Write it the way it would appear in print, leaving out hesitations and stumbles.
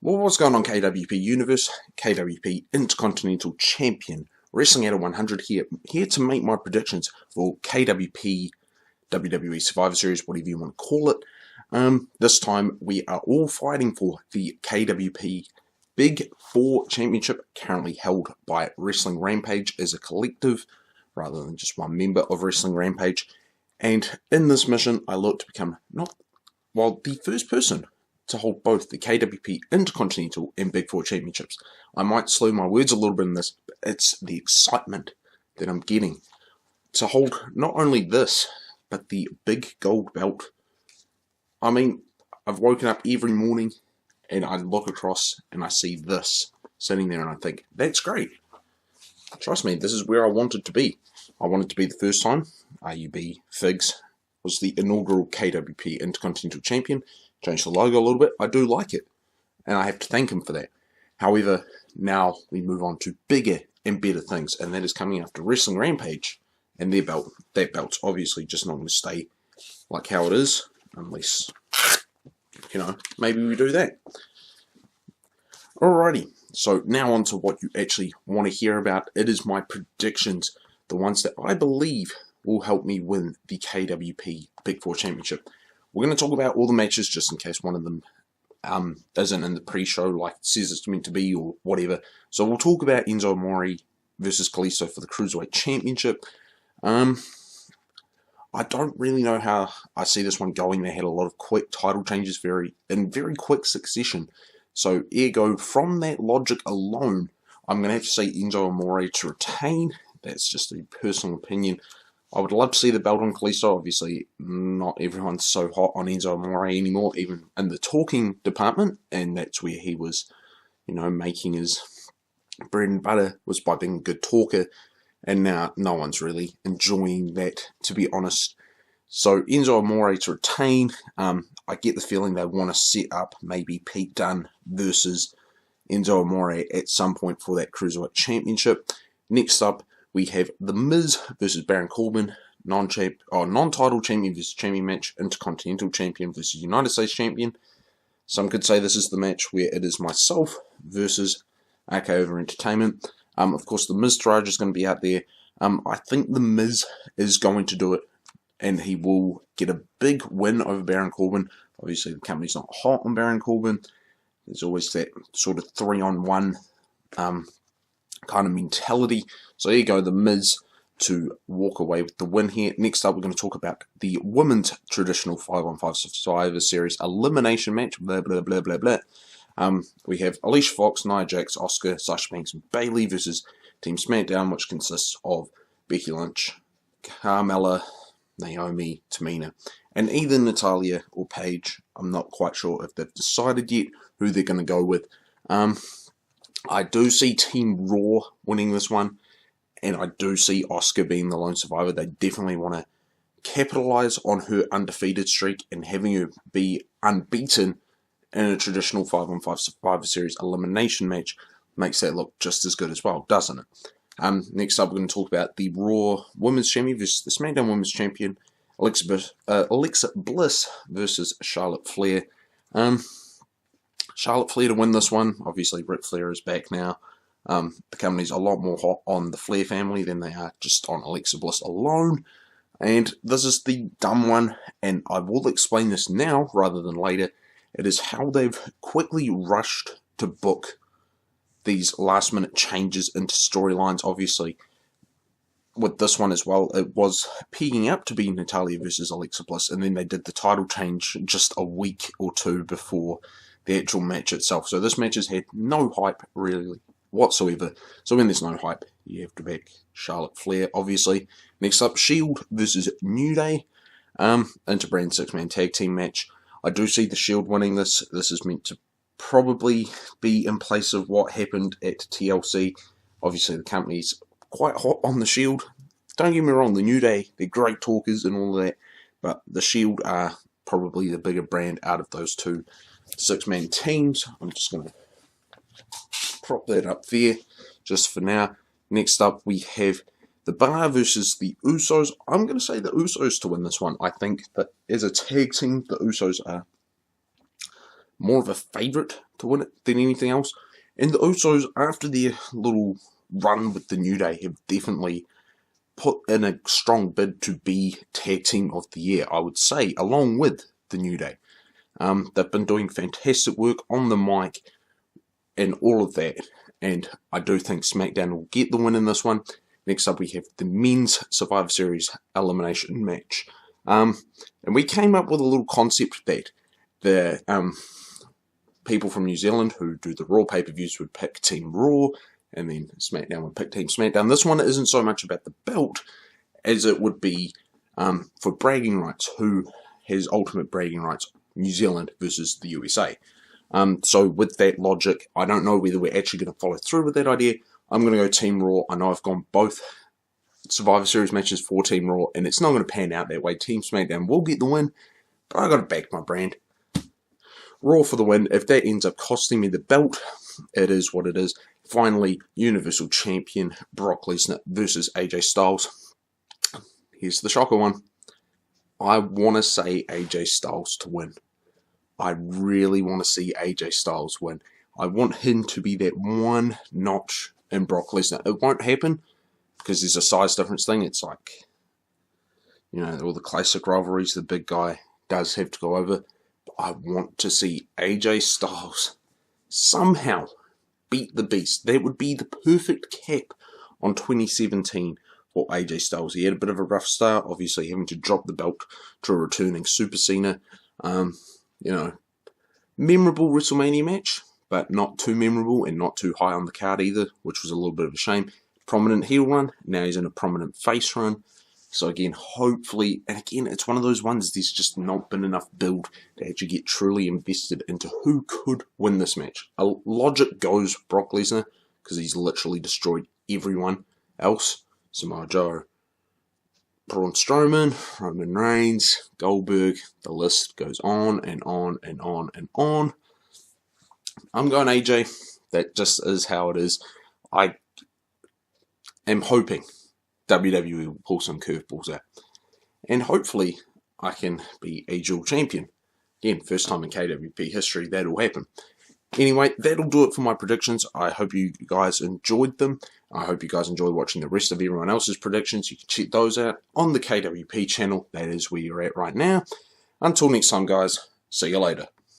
Well, what's going on, KWP Universe? KWP Intercontinental Champion, WrestlingAddict100 here to make my predictions for KWP WWE Survivor Series, whatever you want to call it. This time we are all fighting for the KWP Big Four Championship, currently held by Wrestling Rampage as a collective, rather than just one member of Wrestling Rampage. And in this mission, I look to become the first person to hold both the KWP Intercontinental and Big Four Championships. I might slow my words a little bit in this, but it's the excitement that I'm getting to hold not only this, but the big gold belt. I mean, I've woken up every morning and I look across and I see this sitting there and I think, that's great. Trust me, this is where I wanted to be. I wanted to be the first time RUB Figs was the inaugural KWP Intercontinental Champion. Changed the logo a little bit. I do like it, and I have to thank him for that. However, now we move on to bigger and better things, and that is coming after Wrestling Rampage and their belt. That belt's obviously just not going to stay like how it is, unless, maybe we do that. Alrighty, so now on to what you actually want to hear about. It is my predictions, the ones that I believe will help me win the KWP Big Four Championship. We're going to talk about all the matches just in case one of them isn't in the pre-show like it says it's meant to be or whatever. So we'll talk about Enzo Amore versus Kalisto for the Cruiserweight Championship. I don't really know how I see this one going. They had a lot of quick title changes in very quick succession. So ergo, from that logic alone, I'm going to have to say Enzo Amore to retain. That's just a personal opinion. I would love to see the belt on Kalisto. Obviously, not everyone's so hot on Enzo Amore anymore, even in the talking department, and that's where he was, making his bread and butter, was by being a good talker, and now no one's really enjoying that, to be honest. So Enzo Amore to retain. I get the feeling they want to set up maybe Pete Dunne versus Enzo Amore at some point for that Cruiserweight Championship. Next up, we have The Miz versus Baron Corbin, non-title champion versus champion match, Intercontinental Champion versus United States Champion. Some could say this is the match where it is myself versus AK Over Entertainment. Of course, the Miz Taraj is going to be out there. I think The Miz is going to do it, and he will get a big win over Baron Corbin. Obviously, the company's not hot on Baron Corbin. There's always that sort of 3-on-1 kind of mentality. So there you go, The Miz to walk away with the win here. Next up, we're going to talk about the women's traditional 5-on-5 Survivor Series elimination match. Blah, blah, blah, blah, blah. We have Alicia Fox, Nia Jax, Asuka, Sasha Banks, and Bayley versus Team SmackDown, which consists of Becky Lynch, Carmella, Naomi, Tamina, and either Natalya or Paige. I'm not quite sure if they've decided yet who they're going to go with. I do see Team Raw winning this one, and I do see Asuka being the lone survivor. They definitely want to capitalize on her undefeated streak, and having her be unbeaten in a traditional 5-on-5 Survivor Series elimination match makes that look just as good as well, doesn't it? Next up, we're going to talk about the Raw Women's Champion versus the SmackDown Women's Champion, Alexa Bliss versus Charlotte Flair. Charlotte Flair to win this one. Obviously, Ric Flair is back now. The company's a lot more hot on the Flair family than they are just on Alexa Bliss alone. And this is the dumb one, and I will explain this now rather than later. It is how they've quickly rushed to book these last-minute changes into storylines. Obviously, with this one as well, it was peaking up to be Natalya versus Alexa Bliss, and then they did the title change just a week or two before the actual match itself. So this match has had no hype really whatsoever. So when there's no hype, you have to back Charlotte Flair, obviously. Next up, Shield versus New Day. Interbrand 6-man tag team match. I do see the Shield winning this. This is meant to probably be in place of what happened at TLC. Obviously, the company's quite hot on the Shield. Don't get me wrong, the New Day, they're great talkers and all of that, but the Shield are probably the bigger brand out of those two 6-man teams. I'm just going to prop that up there just for now. Next up, we have the Bar versus the Usos. I'm going to say the Usos to win this one. I think that as a tag team, the Usos are more of a favourite to win it than anything else. And the Usos, after their little run with the New Day, have definitely put in a strong bid to be Tag Team of the Year, I would say, along with the New Day. They've been doing fantastic work on the mic and all of that, and I do think SmackDown will get the win in this one. Next up we have the Men's Survivor Series Elimination Match. And we came up with a little concept that the people from New Zealand who do the Raw pay-per-views would pick Team Raw, and then SmackDown would pick Team SmackDown. This one isn't so much about the belt as it would be for bragging rights. Who has ultimate bragging rights? New Zealand versus the USA. So with that logic, I don't know whether we're actually going to follow through with that idea. I'm going to go Team Raw. I know I've gone both Survivor Series matches for Team Raw, and it's not going to pan out that way. Team SmackDown will get the win, but I got to back my brand. Raw for the win. If that ends up costing me the belt, it is what it is. Finally, Universal Champion Brock Lesnar versus AJ Styles. Here's the shocker one. I want to say AJ Styles to win. I really want to see AJ Styles win. I want him to be that one notch in Brock Lesnar. It won't happen because there's a size difference thing. It's like, you know, all the classic rivalries, the big guy does have to go over. But I want to see AJ Styles somehow beat the Beast. That would be the perfect cap on 2017 for AJ Styles. He had a bit of a rough start, obviously having to drop the belt to a returning Super Cena. You know, memorable WrestleMania match, but not too memorable and not too high on the card either, which was a little bit of a shame. Prominent heel run, now he's in a prominent face run. So again, hopefully, and again, it's one of those ones, there's just not been enough build to actually get truly invested into who could win this match. Logic goes Brock Lesnar, because he's literally destroyed everyone else. Samoa Joe, Braun Strowman, Roman Reigns, Goldberg, the list goes on and on and on and on. I'm going AJ. That just is how it is. I am hoping WWE will pull some curveballs out. And hopefully I can be a dual champion. Again, first time in KWP history that'll happen. Anyway, that'll do it for my predictions. I hope you guys enjoyed them. I hope you guys enjoy watching the rest of everyone else's predictions. You can check those out on the KWP channel. That is where you're at right now. Until next time, guys. See you later.